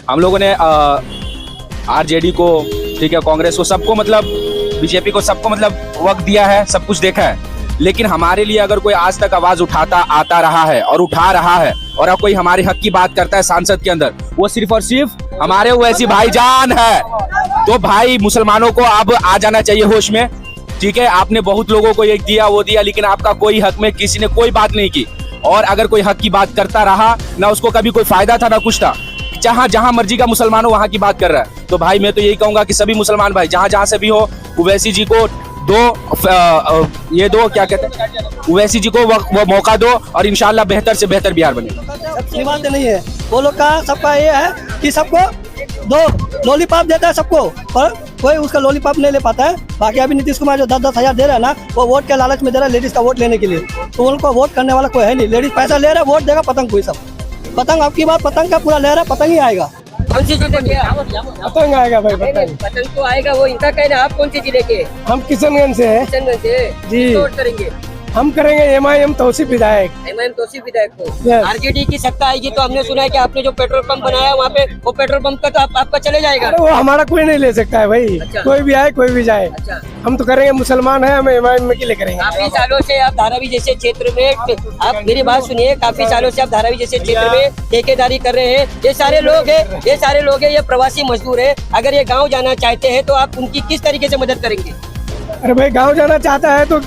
हम लोगों ने आरजेडी को, ठीक है, कांग्रेस को, सबको मतलब बीजेपी को, सबको मतलब वक्त दिया है, सब कुछ देखा है। लेकिन हमारे लिए अगर कोई आज तक आवाज उठाता आता रहा है और उठा रहा है और अब कोई हमारे हक की बात करता है सांसद के अंदर, वो सिर्फ और सिर्फ हमारे वैसी भाईजान है। तो भाई मुसलमानों को अब आ जाना चाहिए होश में, ठीक है। आपने बहुत लोगों को ये दिया वो दिया, लेकिन आपका कोई हक में किसी ने कोई बात नहीं की। और अगर कोई हक की बात करता रहा ना, उसको कभी कोई फायदा था ना कुछ था। जहां जहां मर्जी का मुसलमान हो वहां की बात कर रहा है। तो भाई मैं तो यही कहूंगा कि सभी मुसलमान भाई जहां जहां से भी हो, ओवैसी जी को क्या कहते हैं, ओवैसी जी को वो मौका दो और इंशाल्लाह बेहतर से बेहतर बिहार बने। सबकी बात नहीं है, वो लोग का सबका ये है कि सबको दो लॉलीपॉप देता है सबको, पर कोई उसका लॉलीपॉप नहीं ले पाता है। बाकी अभी नीतीश कुमार जो 10-10 हजार दे रहा है ना, वो वोट के लालच में दे रहा है लेडीज का वोट लेने के लिए। तो उनको वोट करने वाला कोई है नहीं, लेडीज पैसा ले रहा है, वोट देगा पतंग कोई सब। पतंग आपकी बात पतंग का पूरा ले रहा है, पतंग ही आएगा। कौन सी जीतेंगे? पतंग आएगा भाई, पतंग तो आएगा, वो इनका कहना। आप कौन सी जिले के? हम किशनगंज से हैं किशनगंज से। जी। वोट करेंगे? हम करेंगे MIM तौसीफ विधायक। MIM तौसीफ विधायक को। आरजेडी की सत्ता आएगी तो हमने सुना है कि आपने जो पेट्रोल पंप बनाया वहाँ पे, वो पेट्रोल पंप का तो आपका चले जाएगा। वो हमारा कोई नहीं ले सकता है भाई। अच्छा। कोई भी आए कोई भी जाए। अच्छा। हम तो करेंगे, मुसलमान है, हम MIM के लिए करेंगे। काफी सालों से आप धारावी जैसे क्षेत्र में, आप मेरी बात सुनिए, काफी सालों से आप धारावी जैसे क्षेत्र में ठेकेदारी कर रहे हैं। ये सारे लोग हैं, ये प्रवासी मजदूर है। अगर ये गाँव जाना चाहते हैं तो आप उनकी किस तरीके से मदद करेंगे? अरे भाई गाँव जाना चाहता है तो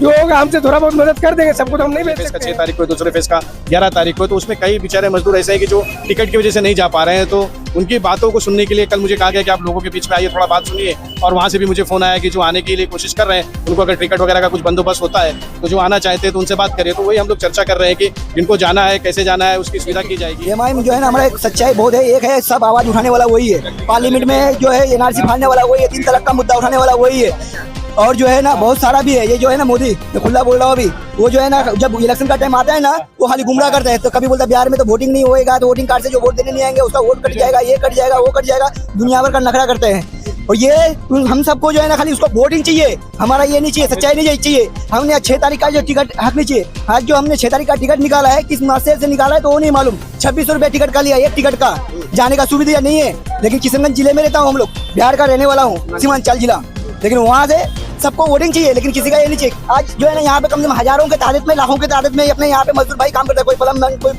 जो होगा हमसे थोड़ा बहुत मदद कर देंगे, सबको तो हम नहीं भेज सकते। 6 तारीख को, दूसरे फेज का 11 तारीख को, तो उसमें कई बेचारे मजदूर ऐसे हैं कि जो टिकट की वजह से नहीं जा पा रहे हैं। तो उनकी बातों को सुनने के लिए कल मुझे कहा गया कि आप लोगों के बीच में आइए, थोड़ा बात सुनिए। और वहाँ से भी मुझे फोन आया कि जो आने के लिए कोशिश कर रहे हैं, उनको अगर टिकट वगैरह का कुछ बंदोबस्त होता है तो जो आना चाहते हैं तो उनसे बात करिए। तो वही हम लोग चर्चा कर रहे हैं कि जिनको जाना है, कैसे जाना है, उसकी सुविधा की जाएगी। MIM जो है ना, हमारा एक सच्चाई बहुत है, एक है सब आवाज उठाने वाला वही है। पार्लियामेंट में जो है NRC फाड़ने वाला वही है, 3 तलाक का मुद्दा उठाने वाला वही है। और जो है ना बहुत सारा भी है, ये जो है ना मोदी, मैं खुला बोल रहा हूँ अभी, वो जो है ना जब इलेक्शन का टाइम आता है ना, वो खाली गुमराह करते हैं। तो कभी बोलता है बिहार में तो वोटिंग नहीं होएगा, तो वोटिंग कार्ड से जो वोट देने नहीं आएंगे उसका वोट कट जाएगा, ये कट जाएगा, वो कट जाएगा, दुनिया भर का नखरा करते हैं। और ये हम सबको जो है ना खाली उसको वोटिंग चाहिए, हमारा ये नहीं चाहिए, सच्चाई नहीं चाहिए। हमने 6 तारीख का जो टिकट हक नहीं चाहिए। आज जो हमने 6 तारीख का टिकट निकाला है, किस मार्सेल से निकाला है तो वो नहीं मालूम। 2600 रुपये टिकट का लिया, एक टिकट का जाने का सुविधा नहीं है। लेकिन किशनगंज जिले में रहता हूँ, हम लोग बिहार का रहने वाला हूँ, सीमांचल जिला। लेकिन वहाँ से सबको वोटिंग चाहिए, लेकिन किसी का ये नहीं चाहिए। आज जो है ना यहाँ पे कम से कम हजारों के तादाद में, लाखों के तादाद में अपने यहाँ पे मजदूर भाई काम करता है। कोई प्लम्बर, कोई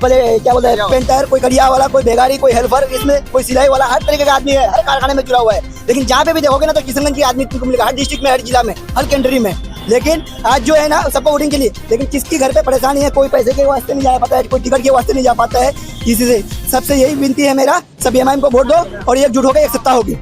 पले क्या बोलते हैं पेंटर, कोई कड़िया वाला, कोई बेगारी, कोई हेल्पर, इसमें कोई सिलाई वाला, हर तरीके का आदमी है, हर कारखाने में जुड़ा हुआ है। लेकिन जहाँ पे भी देखोगे ना तो किशनगंज की आदमी तुमको मिलेगा, हर डिस्ट्रिक्ट में, हर जिला में, हर कंट्री में। लेकिन आज जो है ना सबको वोटिंग के लिए, लेकिन किसकी घर पे परेशानी है, कोई पैसे के वास्ते नहीं जा पाता है, कोई टिकट के वास्ते नहीं जा पाता है किसी से। सबसे यही विनती है मेरा, सब MIM को वोट दो और एकजुट होकर एक सत्ता होगी।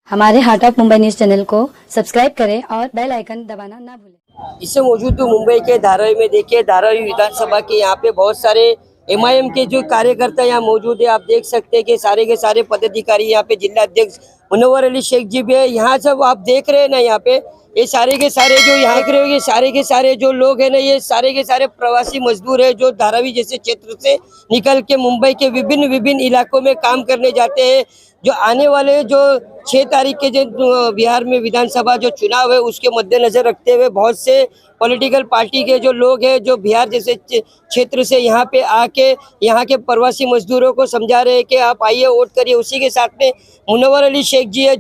हमारे heart of Mumbai news channel को सब्सक्राइब करें और बेल आइकन दबाना ना भूलें। इससे मौजूद हूँ मुंबई के धारावी में। देखिए धारावी विधानसभा के यहाँ पे बहुत सारे MIM के जो कार्यकर्ता यहाँ मौजूद है। आप देख सकते हैं कि सारे के सारे पदाधिकारी यहाँ पे, जिला अध्यक्ष मुनव्वर अली शेख जी भी है यहाँ। सब आप देख रहे हैं ना, यहाँ पे ये सारे के सारे जो यहाँ देख रहे हो, ये सारे के सारे जो लोग हैं ना, ये सारे के सारे प्रवासी मजदूर है जो धारावी जैसे क्षेत्र से निकल के मुंबई के विभिन्न इलाकों में काम करने जाते हैं। जो आने वाले जो 6 तारीख के जो बिहार में विधानसभा जो चुनाव है, उसके मद्देनजर रखते हुए बहुत से पॉलिटिकल पार्टी के जो लोग हैं, जो बिहार जैसे क्षेत्र से यहाँ पे आके यहाँ के प्रवासी मजदूरों को समझा रहे हैं कि आप आइए वोट करिए। उसी के साथ में मुनव्वर अली शेख जी है,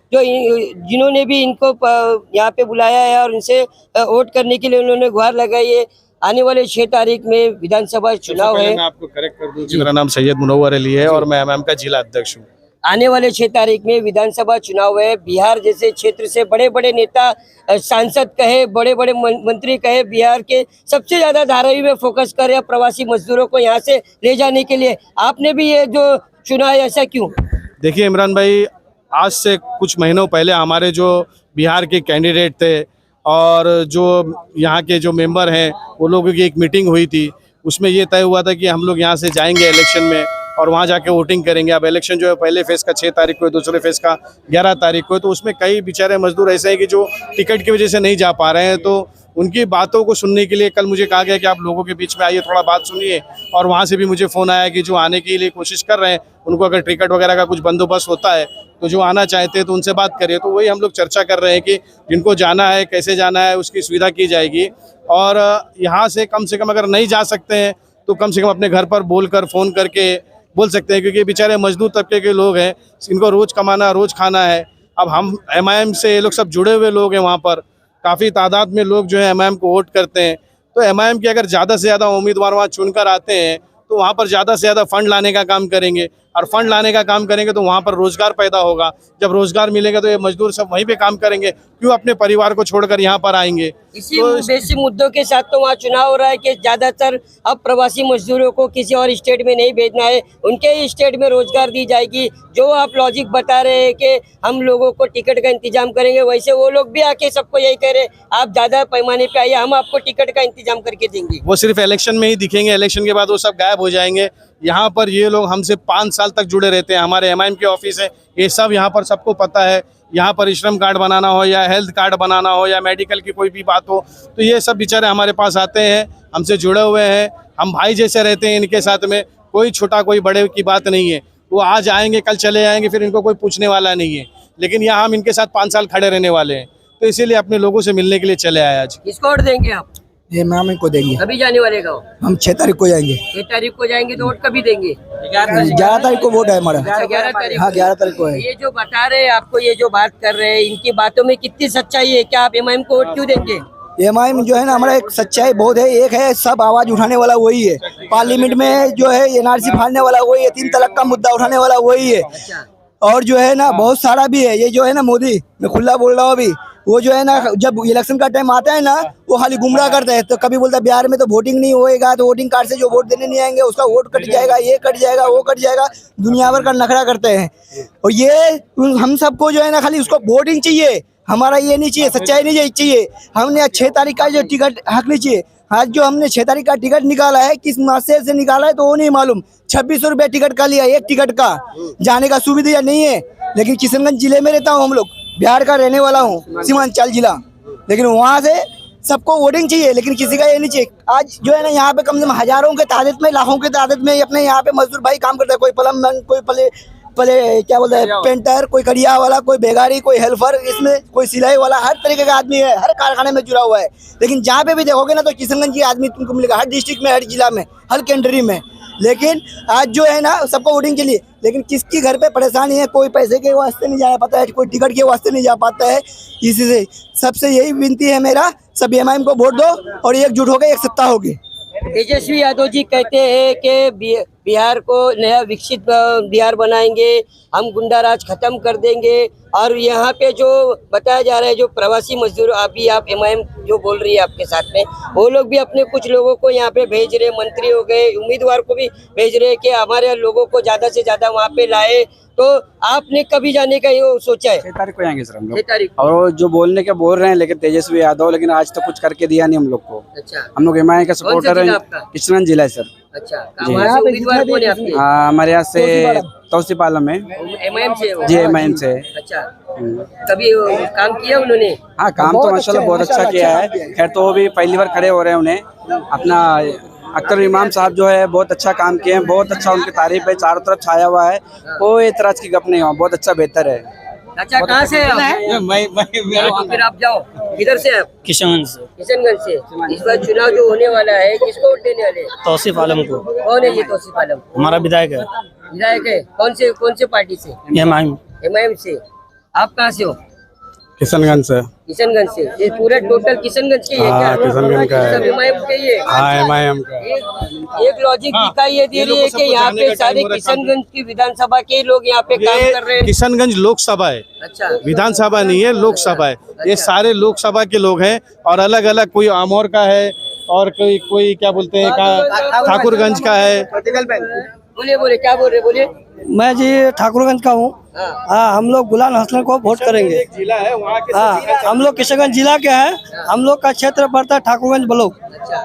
जिन्होंने भी इनको यहाँ पे बुलाया है और इनसे वोट करने के लिए उन्होंने गुहार लगाई है। आने वाले 6 तारीख में विधानसभा चुनाव है। मैं आपको करेक्ट कर दूं, मेरा नाम सैयद मुनव्वर अली है और मैं MIM का जिला अध्यक्ष हूँ। आने वाले 6 तारीख में विधानसभा चुनाव है। बिहार जैसे क्षेत्र से बड़े बड़े नेता, सांसद कहे, बड़े बड़े मंत्री कहे, बिहार के सबसे ज्यादा धारावी में फोकस कर रहे हैं प्रवासी मजदूरों को यहाँ से ले जाने के लिए। आपने भी ये जो चुना है, ऐसा क्यों? देखिए इमरान भाई, आज से कुछ महीनों पहले हमारे जो बिहार के कैंडिडेट थे और जो यहाँ के जो मेंबर हैं, वो लोगों की एक मीटिंग हुई थी। उसमें ये तय हुआ था कि हम लोग यहाँ से जाएंगे इलेक्शन में और वहाँ जाके वोटिंग करेंगे। अब इलेक्शन जो है पहले फेज का 6 तारीख को है, दूसरे फेज का 11 तारीख को है। तो उसमें कई बेचारे मजदूर ऐसे हैं कि जो टिकट की वजह से नहीं जा पा रहे हैं। तो उनकी बातों को सुनने के लिए कल मुझे कहा गया कि आप लोगों के बीच में आइए, थोड़ा बात सुनिए। और वहाँ से भी मुझे फ़ोन आया कि जो आने के लिए कोशिश कर रहे हैं उनको अगर टिकट वगैरह का कुछ बंदोबस्त होता है तो जो आना चाहते हैं तो उनसे बात करिए। तो वही हम लोग चर्चा कर रहे हैं कि जिनको जाना है, कैसे जाना है, उसकी सुविधा की जाएगी। और यहाँ से कम अगर नहीं जा सकते हैं तो कम से कम अपने घर पर बोलकर, फ़ोन करके बोल सकते हैं, क्योंकि बेचारे मजदूर तबके के लोग हैं, इनको रोज़ कमाना, रोज़ खाना है। अब हम एमआईएम से ये लोग सब जुड़े हुए लोग हैं, वहाँ पर काफ़ी तादाद में लोग जो है एमआईएम को वोट करते हैं। तो एमआईएम के अगर ज़्यादा से ज़्यादा उम्मीदवार वहाँ चुनकर आते हैं तो वहाँ पर ज़्यादा से ज़्यादा फंड लाने का काम करेंगे, और फंड लाने का काम करेंगे तो वहाँ पर रोज़गार पैदा होगा। जब रोज़गार मिलेगा तो ये मजदूर सब वहीं पे काम करेंगे, क्यों अपने परिवार को छोड़कर यहाँ पर आएंगे। इसी बेसिक मुद्दों के साथ तो वहाँ चुनाव हो रहा है कि ज्यादातर अब प्रवासी मजदूरों को किसी और स्टेट में नहीं भेजना है, उनके ही स्टेट में रोजगार दी जाएगी। जो आप लॉजिक बता रहे हैं कि हम लोगों को टिकट का इंतजाम करेंगे, वैसे वो लोग भी आके सबको यही कह रहे आप ज्यादा पैमाने पे आइए, हम आपको टिकट का इंतजाम करके देंगे। वो सिर्फ इलेक्शन में ही दिखेंगे, इलेक्शन के बाद वो सब गायब हो जाएंगे। यहाँ पर ये लोग हमसे 5 साल तक जुड़े रहते हैं, हमारे एमआईएम के ऑफिस है, ये सब यहाँ पर सबको पता है। यहाँ पर श्रम कार्ड बनाना हो या हेल्थ कार्ड बनाना हो या मेडिकल की कोई भी बात हो तो ये सब बेचारे हमारे पास आते हैं, हमसे जुड़े हुए हैं, हम भाई जैसे रहते हैं इनके साथ में। कोई छोटा कोई बड़े की बात नहीं है, वो आज आएंगे कल चले जाएंगे, फिर इनको कोई पूछने वाला नहीं है। लेकिन यहाँ हम इनके साथ 5 साल खड़े रहने वाले हैं, तो इसीलिए अपने लोगों से मिलने के लिए चले आए आज। किसको वोट देंगे आप? ये मैम को देंगे, कभी जाने वाले का? हम 6 तारीख को जाएंगे। 6 तारीख को जाएंगे तो वोट कभी देंगे? 11 तारीख को वोट है हमारा। 11 तारीख। हाँ 11 तारीख को है। ये जो बता रहे हैं आपको, ये जो बात कर रहे हैं, इनकी बातों में कितनी सच्चाई है? क्या आप एमआईएम को वोट क्यों देंगे? एमआईएम जो है ना, हमारा एक सच्चाई बहुत है, एक है सब आवाज उठाने वाला वही है, पार्लियामेंट में जो है एनआरसी फाड़ने वाला वही है, 3 तलाक का मुद्दा उठाने वाला वही है। और जो है ना बहुत सारा भी है, ये जो है ना मोदी, मैं खुला बोल रहा हूँ अभी, वो जो है ना जब इलेक्शन का टाइम आता है ना वो खाली गुमराह करते हैं। तो कभी बोलता है बिहार में तो वोटिंग नहीं होएगा, तो वोटिंग कार्ड से जो वोट देने नहीं आएंगे उसका वोट कट जाएगा, ये कट जाएगा, वो कट जाएगा, दुनिया भर का नखरा करते हैं। और ये हम सबको जो है ना खाली उसको वोटिंग चाहिए, हमारा ये नहीं चाहिए, सच्चाई नहीं चाहिए। हमने 6 तारीख का जो टिकट हक नहीं चाहिए। आज जो हमने 6 तारीख का टिकट निकाला है, किस मासे से निकाला है तो वो नहीं मालूम। 2600 रुपये टिकट का लिया, एक टिकट का जाने का सुविधा नहीं है। लेकिन किशनगंज जिले में रहता हूँ, हम लोग बिहार का रहने वाला हूँ, सीमांचल जिला, लेकिन वहाँ से सबको वोटिंग चाहिए, लेकिन किसी का ये नहीं चाहिए। आज जो है ना यहाँ पे कम से कम हजारों के तादाद में, लाखों के तादाद में अपने यहाँ पे मजदूर भाई काम करता है। कोई प्लम्बर, कोई पले क्या बोलते हैं पेंटर, कोई कड़िया वाला, कोई बेगारी, कोई हेल्पर, इसमें कोई सिलाई वाला, हर तरीके का आदमी है, हर कारखाने में जुड़ा हुआ है। लेकिन जहाँ पे भी देखोगे ना तो किशनगंज की आदमी तुमको मिलेगा, हर डिस्ट्रिक्ट में, हर जिला में, हर कंट्री में। लेकिन आज जो है ना सबको वोटिंग के लिए, लेकिन किसकी घर पे परेशानी है, कोई पैसे के वास्ते नहीं जा पाता है, कोई टिकट के वास्ते नहीं जा पाता है। इसी से सबसे यही विनती है मेरा, सब एमआईएम को वोट दो और एकजुट हो गए, एक सत्ता होगी। तेजस्वी यादव जी कहते हैं कि बिहार को नया विकसित बिहार बनाएंगे, हम गुंडाराज खत्म कर देंगे। और यहाँ पे जो बताया जा रहा है, जो प्रवासी मजदूर आप एमआईएम जो बोल रही है आपके साथ में, वो लोग भी अपने कुछ लोगों को यहाँ पे भेज रहे, मंत्री हो गए, उम्मीदवार को भी भेज रहे कि हमारे लोगों को ज्यादा से ज्यादा वहाँ पे लाए। तो आपने कभी जाने का ये सोचा है? 6 तारीख को जाएंगे सर हम 6 लोग। तारीख। और वो जो बोलने के बोल रहे हैं, लेकिन तेजस्वी यादव, लेकिन आज तक कुछ करके दिया नहीं हम लोग को। अच्छा, हम लोग एमआईएम का कौन सा सपोर्टर जिला हैं, आपका? किशनगंज जिला है सर। अच्छा, वहाँ से उम्मीदवार कौन है आपके? हमारे यहाँ से तौसीपालम है एमआईएम से हो? जी, एमआईएम से। अच्छा, कभी काम किया उन्होंने? हाँ, काम तो माशाल्लाह बहुत अच्छा किया है। खैर तो वो भी पहली बार खड़े हो रहे हैं, उन्हें अपना अख्तर इमाम साहब जो है बहुत अच्छा काम किए हैं, बहुत अच्छा उनकी तारीफ है, चारों तरफ छाया हुआ है, कोई एतराज की गप नहीं हुआ, बहुत अच्छा बेहतर है। अच्छा, कहाँ से आप? फिर आप जाओ, किधर से आप? किशनगंज से। किशनगंज से। इस बार चुनाव जो होने वाला है, किसको वोट देने वाले? तौसीफ आलम को। कौन है ये तौसीफ आलम? हमारा विधायक है। विधायक है? कौन से पार्टी से? एमआईएम। एमआईएम से। आप कहाँ से हो? किशनगंज से। किशनगंज से। ये पूरा टोटल किशनगंज के ही है क्या? किशनगंज का है। सब एमआईएम के ही है? हाँ एमआईएम का। एक लॉजिक दिखाई ये दे रही है कि यहाँ पे सारे किशनगंज की विधानसभा के लोग यहाँ पे काम कर रहे हैं। किशनगंज लोकसभा है, अच्छा, विधानसभा नहीं है, लोकसभा है। ये सारे लोकसभा के लोग हैं, और अलग अलग, कोई आमोर का है और कोई क्या बोलते हैं ठाकुरगंज का है। बोलिए, क्या बोल रहे, बोलिए। मैं जी ठाकुरगंज का हूँ। हाँ, हम लोग गुलाम हसन को वोट करेंगे। जिला है वहाँ के। हाँ, हम लोग किशनगंज जिला के हैं, हम लोग का क्षेत्र पड़ता है ठाकुरगंज ब्लॉक।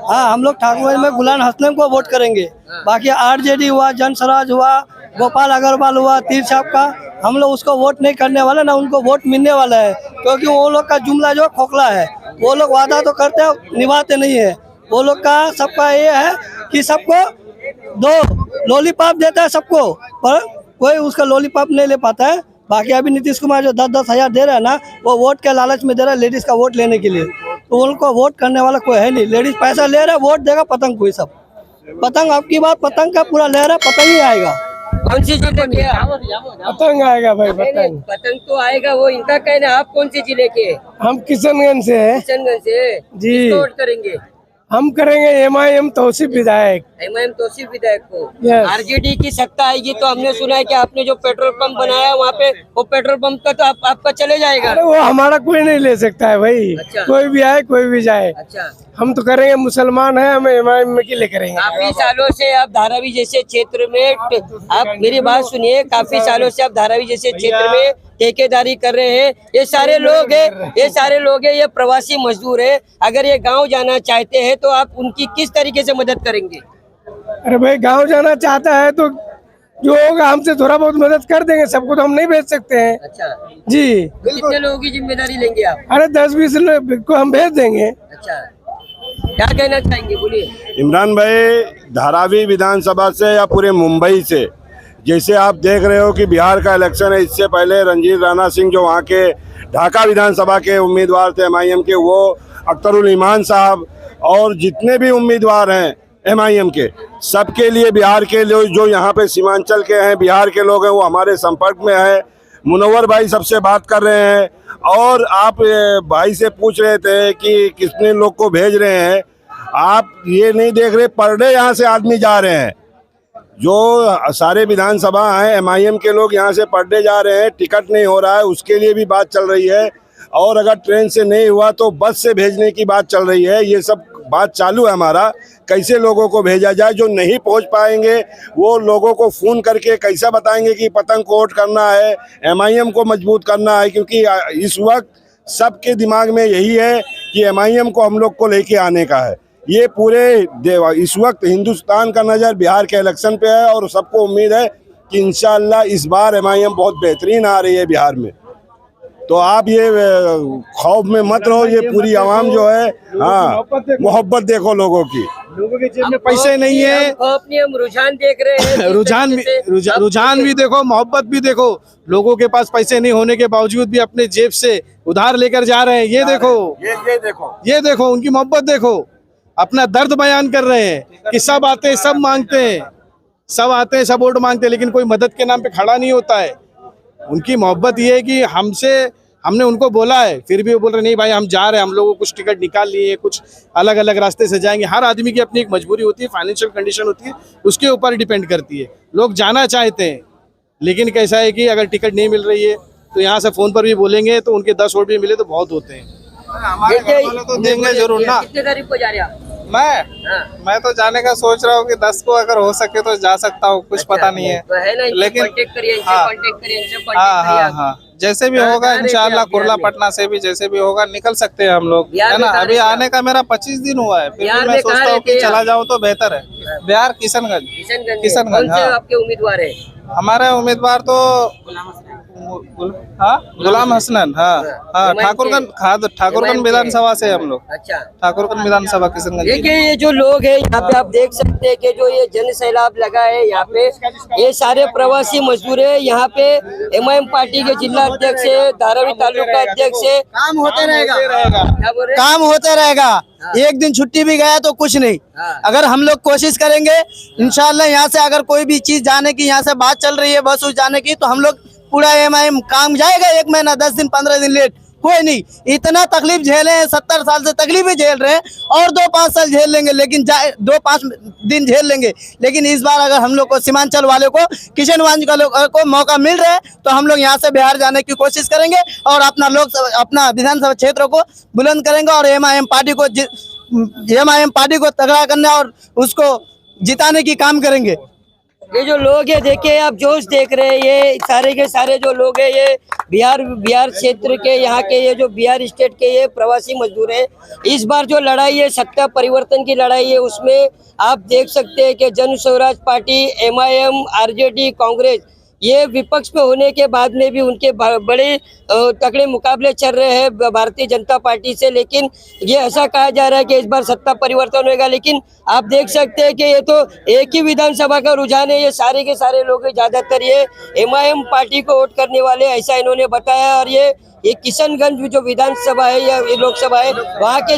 हाँ, हम लोग ठाकुरगंज में गुलाम हसन को वोट करेंगे। बाकी आरजेडी हुआ, जनसराज हुआ, गोपाल अग्रवाल हुआ, तीर साहब का, हम लोग उसको वोट नहीं करने वाले, ना उनको वोट मिलने वाला है, क्योंकि वो लोग का जुमला जो खोखला है। वो लोग वादा तो करते हैं, निभाते नहीं है। वो लोग का सबका ये है कि सबको दो लॉलीपॉप देता है सबको, पर कोई उसका लॉलीपॉप नहीं ले पाता है। बाकी अभी नीतीश कुमार जो 10-10 हजार दे रहा है ना, वो वोट के लालच में दे रहा है, लेडीज का वोट लेने के लिए। तो उनको वोट करने वाला कोई है नहीं। लेडीज पैसा ले रहा है, वोट देगा पतंग कोई सब। पतंग आपकी बात, पतंग का पूरा ले रहा है, पतंग ही आएगा। कौन सी जिले के आप? पतंग आएगा भाई, नहीं, पतंग तो आएगा, वो इनका कहना है। आप कौन से जिले के? हम किशनगंज से हैं किशनगंज से। जी। किसको वोट करेंगे? हम करेंगे MIM तौसीफ विधायक। एमआईएम तौसीफ विधायक को। Yes। आरजेडी की सत्ता आएगी तो हमने सुना है कि आपने जो पेट्रोल पंप बनाया वहाँ पे, वो पेट्रोल पंप का तो आपका चले जाएगा। अरे वो हमारा कोई नहीं ले सकता है भाई। अच्छा। कोई भी आए कोई भी जाए, अच्छा, हम तो करेंगे। मुसलमान है, हम MIM के लिए करेंगे। काफी सालों से आप धारावी जैसे क्षेत्र में, आप मेरी बात सुनिए, काफी सालों से आप धारावी जैसे क्षेत्र में ठेकेदारी कर रहे हैं। ये सारे लोग हैं, ये प्रवासी मजदूर है। अगर ये गांव जाना चाहते हैं तो आप उनकी किस तरीके से मदद करेंगे? अरे भाई गांव जाना चाहता है तो जो होगा हमसे थोड़ा बहुत मदद कर देंगे। सबको तो हम नहीं भेज सकते हैं। अच्छा जी। कितने लोगों की जिम्मेदारी लेंगे आप? अरे 10-20 लोग को हम भेज देंगे। अच्छा, क्या कहना चाहेंगे, बोलिए। इमरान भाई, धारावी विधानसभा से या पूरे मुंबई से, जैसे आप देख रहे हो कि बिहार का इलेक्शन है, इससे पहले रंजीत राणा सिंह जो वहाँ के ढाका विधानसभा के उम्मीदवार थे MIM के, वो अख्तरुल ईमान साहब और जितने भी उम्मीदवार हैं MIM के, सबके लिए बिहार के लोग जो यहाँ पे सीमांचल के हैं, बिहार के लोग हैं, वो हमारे संपर्क में है। मुनव्वर भाई सबसे बात कर रहे हैं। और आप भाई से पूछ रहे थे कि कितने लोग को भेज रहे हैं। आप ये नहीं देख रहे, पर डे यहाँ से आदमी जा रहे हैं। जो सारे विधानसभा हैं MIM के लोग यहाँ से पर डे जा रहे हैं। टिकट नहीं हो रहा है, उसके लिए भी बात चल रही है। और अगर ट्रेन से नहीं हुआ तो बस से भेजने की बात चल रही है। ये सब बात चालू है हमारा, कैसे लोगों को भेजा जाए। जो नहीं पहुंच पाएंगे वो लोगों को फ़ोन करके कैसा बताएंगे कि पतंग को वोट करना है, MIM को मजबूत करना है। क्योंकि इस वक्त सबके दिमाग में यही है कि MIM को हम लोग को लेके आने का है। ये पूरे इस वक्त हिंदुस्तान का नज़र बिहार के इलेक्शन पे है और सबको उम्मीद है कि इंशाअल्लाह इस बार MIM बहुत बेहतरीन आ रही है बिहार में। तो आप ये खौफ में मत रहो। ये पूरी आवाम जो है, हाँ, मोहब्बत देखो लोगों की। लोगों के जेब में पैसे नहीं है, हम रुझान देख रहे हैं। रुझान भी देखो, मोहब्बत भी देखो। लोगों के पास पैसे नहीं होने के बावजूद भी अपने जेब से उधार लेकर जा रहे हैं। ये देखो उनकी मोहब्बत देखो। अपना दर्द बयान कर रहे हैं कि सब आते हैं, सब मांगते हैं, सब आते हैं, सब वोट मांगते हैं, लेकिन कोई मदद के नाम पे खड़ा नहीं होता है। उनकी मोहब्बत ये है कि हमने उनको बोला है, फिर भी वो बोल रहे नहीं भाई हम जा रहे हैं, हम लोगों को कुछ टिकट निकाल लिए, कुछ अलग अलग रास्ते से जाएंगे। हर आदमी की अपनी एक मजबूरी होती है, फाइनेंशियल कंडीशन होती है, उसके ऊपर डिपेंड करती है। लोग जाना चाहते हैं, लेकिन कैसा है कि अगर टिकट नहीं मिल रही है तो यहाँ से फ़ोन पर भी बोलेंगे तो उनके 10 वोट भी मिले तो बहुत होते हैं। तो देंगे जरूर ना। कितने तारीख को जा रहे हैं आप? मैं तो जाने का सोच रहा हूँ कि 10 को अगर हो सके तो जा सकता हूँ। कुछ पता नहीं है, तो है ना, लेकिन कांटेक्ट करिए, हाँ, कांटेक्ट करिए, हाँ, जैसे भी होगा इंशाल्लाह, कुर्ला पटना से भी जैसे भी होगा निकल सकते हैं हम लोग, है ना। अभी आने का मेरा 25 दिन हुआ है, फिर भी मैं सोचता हूँ कि चला जाऊँ तो बेहतर है। बिहार किशनगंज। हाँ, आपके उम्मीदवार है? हमारे उम्मीदवार तो गुलाम हसनन। हाँ, ठाकुरगंज विधानसभा से हम लोग। अच्छा, ठाकुरगंज विधानसभा किशनगंज। देखिए ये जो लोग हैं यहाँ पे, आप देख सकते हैं कि जो ये जन सैलाब लगा है यहाँ पे, ये सारे प्रवासी मजदूर है। यहाँ पे MIM पार्टी के जिला अध्यक्ष है, धारावी तालुका अध्यक्ष है। काम होते रहेगा, क्या बोल रहे हैं? काम होते रहेगा। एक दिन छुट्टी भी गया तो कुछ नहीं। अगर हम लोग कोशिश करेंगे इंशाल्लाह, यहाँ से अगर कोई भी चीज जाने की, यहाँ से बात चल रही है बस उस जाने की, तो हम लोग पूरा MIM काम जाएगा। 1 महीना 10 दिन 15 दिन लेट कोई नहीं। इतना तकलीफ झेले हैं, 70 साल से तकलीफ ही झेल रहे हैं, और 2-5 साल झेल लेंगे, लेकिन 2-5 दिन झेल लेंगे। लेकिन इस बार अगर हम लोग को, सीमांचल वाले को, किशनगंज का लोग को मौका मिल रहा है तो हम लोग यहाँ से बिहार जाने की कोशिश करेंगे और अपना विधानसभा क्षेत्र को बुलंद करेंगे और MIM पार्टी को तगड़ा करने और उसको जिताने की काम करेंगे। ये जो लोग है, देखिए आप जोश देख रहे हैं, ये सारे के सारे जो लोग हैं ये बिहार क्षेत्र के, यहाँ के, ये जो बिहार स्टेट के ये प्रवासी मजदूर हैं। इस बार जो लड़ाई है, सत्ता परिवर्तन की लड़ाई है, उसमें आप देख सकते हैं कि जन Swaraj party, MIM, RJD, Congress, ये विपक्ष में होने के बाद में भी उनके बड़े तगड़े मुकाबले चल रहे हैं भारतीय जनता पार्टी से, लेकिन ये ऐसा कहा जा रहा है कि इस बार सत्ता परिवर्तन होगा। लेकिन आप देख सकते हैं कि ये तो एक ही विधानसभा का रुझान है, ये सारे के सारे लोग ज्यादातर ये एमआईएम पार्टी को वोट करने वाले, ऐसा इन्होंने बताया। और ये किशनगंज जो विधानसभा है या ये लोकसभा है, वहाँ के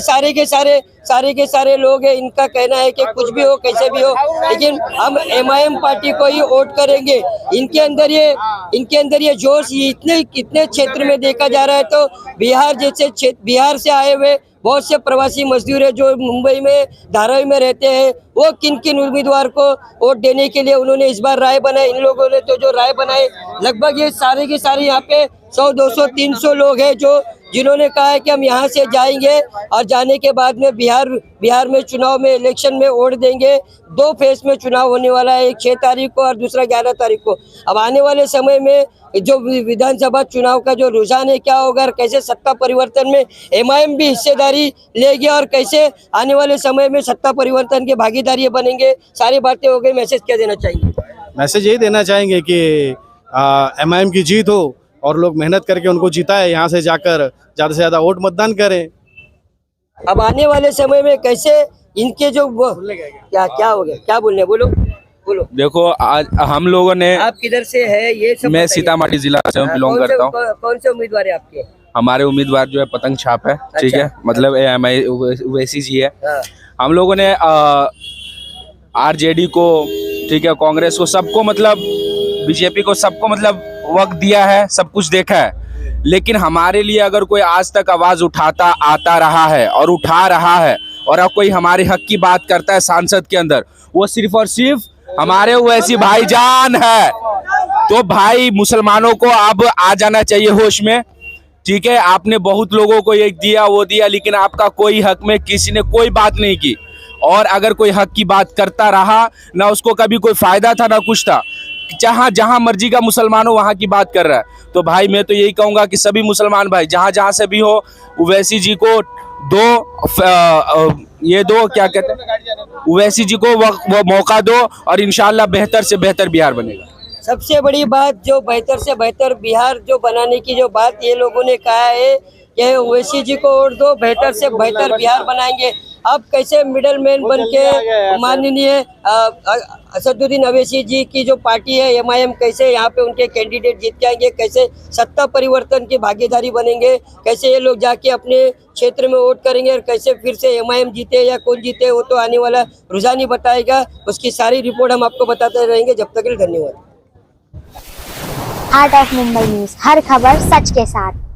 सारे लोग हैं, इनका कहना है कि कुछ भी हो कैसे भी हो, लेकिन हम एमआईएम पार्टी को ही वोट करेंगे। इनके अंदर ये जोश इतने क्षेत्र में देखा जा रहा है। तो बिहार से आए हुए बहुत से प्रवासी मजदूर है जो मुंबई में धारावी में रहते हैं, वो किन किन उम्मीदवार को वोट देने के लिए उन्होंने इस बार राय बनाई। इन लोगों ने तो जो राय बनाए, लगभग ये सारे के सारे यहाँ पे 100, 200, 300 लोग हैं जिन्होंने कहा है कि हम यहाँ से जाएंगे और जाने के बाद में बिहार में चुनाव में इलेक्शन में वोट देंगे। 2 फेज में चुनाव होने वाला है, एक 6 तारीख को और दूसरा 11 तारीख को। अब आने वाले समय में जो विधानसभा चुनाव का जो रुझान है क्या होगा और कैसे सत्ता परिवर्तन में एमआईएम भी हिस्सेदारी लेगी और कैसे आने वाले समय में सत्ता परिवर्तन के भागीदारी बनेंगे, सारी बातें हो गई। मैसेज क्या देना चाहेंगे? मैसेज यही देना चाहेंगे कि एमआईएम की जीत हो और लोग मेहनत करके उनको जिताए, यहाँ से जाकर ज़्यादा से ज़्यादा वोट मतदान करें। अब आने वाले समय में कैसे इनके जो क्या हो गया, क्या बोलने, बोलो। देखो आज हम लोगों ने, आप किधर से है ये सब? मैं सीतामढ़ी जिला से बिलोंग करता हूँ। कौन से उम्मीदवार है आपके? हमारे उम्मीदवार जो है पतंग छाप है, ठीक है, मतलब वैसी जी है। हम लोगों ने आरजेडी को, ठीक है, कांग्रेस को, सबको मतलब बीजेपी को, सबको मतलब वक्त दिया है, सब कुछ देखा है। लेकिन हमारे लिए अगर कोई आज तक आवाज आता रहा है और उठा रहा है और अब कोई हमारे हक की बात करता है सांसद के अंदर, वो सिर्फ और सिर्फ हमारे वैसी भाईजान है। तो भाई मुसलमानों को अब आ जाना चाहिए होश में, ठीक है। आपने बहुत लोगों को एक दिया वो दिया, लेकिन आपका कोई हक में किसी ने कोई बात नहीं की। और अगर कोई हक की बात करता रहा ना, उसको कभी कोई फायदा था ना कुछ था। जहां मर्जी का मुसलमान हो वहां की बात कर रहा है। तो भाई मैं तो यही कहूंगा कि सभी मुसलमान भाई जहां से भी हो, उवैसी जी को क्या कहते हैं, उवैसी जी को वो मौका दो और इंशाल्लाह बेहतर से बेहतर बिहार बनेगा। सबसे बड़ी बात जो बेहतर से बेहतर बिहार जो बनाने की जो बात ये लोगों ने कहा है कि ओवैसी जी को वोट दो, बेहतर से बेहतर बिहार बनाएंगे। अब कैसे मिडल मैन बन के माननीय असदुद्दीन ओवैसी जी की जो पार्टी है एमआईएम, कैसे यहाँ पे उनके कैंडिडेट जीत के आएंगे, कैसे सत्ता परिवर्तन की भागीदारी बनेंगे, कैसे ये लोग जाके अपने क्षेत्र में वोट करेंगे और कैसे फिर से एमआईएम जीते या कौन जीते, वो तो आने वाला रुझान ही बताएगा। उसकी सारी रिपोर्ट हम आपको बताते रहेंगे। जब तक के लिए धन्यवाद। हार्ट ऑफ मुंबई न्यूज, हर खबर सच के साथ।